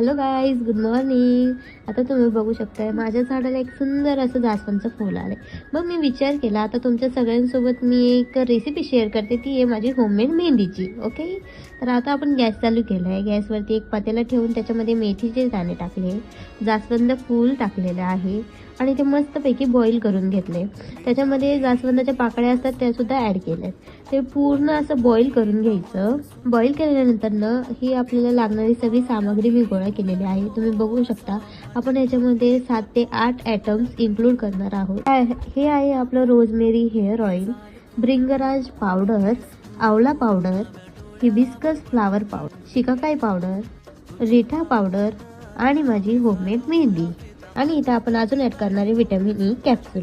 Hello guys, good morning. आता तुम्ही बघू शकताय माझ्या झाडाला एक सुंदर असं जास्वंदचं फूल आले. मग मी विचार केला आता तुमच्या सगळ्यांसोबत मी एक रेसिपी शेअर करते, ती आहे माझी होममेड मेहंदीची. ओके, तर आता आपण गॅस चालू केला आहे. गॅसवरती एक पातेला ठेवून त्याच्यामध्ये मेथीचे दाणे टाकले, जास्वंद फूल टाकलेलं आहे आणि ते मस्तपैकी बॉईल करून घेतले. त्याच्यामध्ये जास्वंदाच्या पाकळ्या असतात त्यासुद्धा ॲड केल्यात. ते पूर्ण असं बॉईल करून घ्यायचं. बॉईल केल्यानंतर ही आपल्याला लागणारी सगळी सामग्री मी गोळा केलेली आहे. तुम्ही बघू शकता आपण याच्यामध्ये 7 ते 8 ॲटम्स इन्क्लूड करणार आहोत. हे आहे आपलं रोजमेरी हेअर ऑइल, भृंगराज पावडर, आवळा powder, hibiscus flower powder, shikakai powder, रिठा पावडर आणि माझी होममेड मेहंदी. आणि इथं आपण अजून ॲड करणारे व्हिटॅमिन ई कॅप्सूल.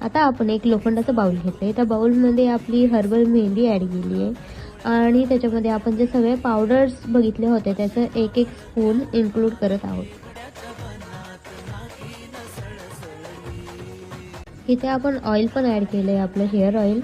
आता आपण एक लोखंडाचा बाउल घेतला. त्या बाउलमध्ये आपली हर्बल मेहंदी ॲड केली आहे आणि त्याच्यामध्ये आपण जे सगळे पावडर्स बघितले होते त्याचं एक स्पून इन्क्लूड करत आहोत. इथे आपण ऑइल पण ॲड केलं आहे, आपलं हेअर ऑइल,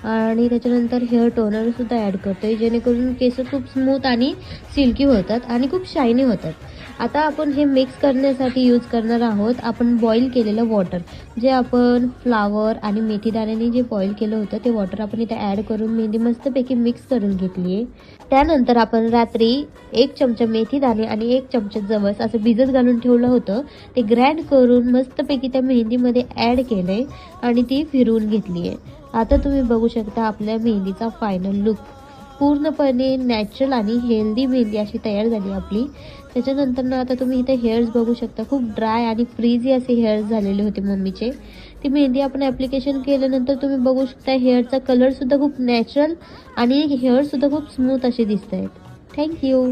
आणि त्याच्यानंतर हेअर टोनर सुद्धा ॲड करतोय, जेणेकरून केस खूप स्मूथ आणि सिल्की होतात आणि खूप शायनी होतात. आता आपण हे मिक्स करण्यासाठी यूज करणार आहोत आपण बॉईल केलेलं वॉटर. जे आपण फ्लावर आणि मेथी दाण्याने जे बॉईल केलं होतं ते वॉटर आपण इथे ॲड करून मेहंदी मस्तपैकी मिक्स करून घेतली आहे. त्यानंतर आपण रात्री 1 चमचा मेथी दाणे आणि 1 चमचा जवस असं भिजत घालून ठेवलं होतं. ते ग्राइंड करून मस्तपैकी त्या मेहंदीमध्ये ॲड केलंय आणि ती फिरवून घेतली आहे. आता तुम्ही बघू शकता आपल्या मेहंदीचा फायनल लुक. पूर्णपणे नॅचरल आणि हेल्दी मेहंदी अशी तयार झाली आपली. त्याच्यानंतर आता तुम्ही इथे हेअर्स बघू शकता, खूप ड्राय आणि फ्रीझी असे हेअर्स झालेले होते मम्मीचे. ती मेहंदी आपण ॲप्लिकेशन केल्यानंतर तुम्ही बघू शकता हेअरचा कलरसुद्धा खूप नॅचरल आणि हेअरसुद्धा खूप स्मूथ असे दिसत आहेत. थँक्यू.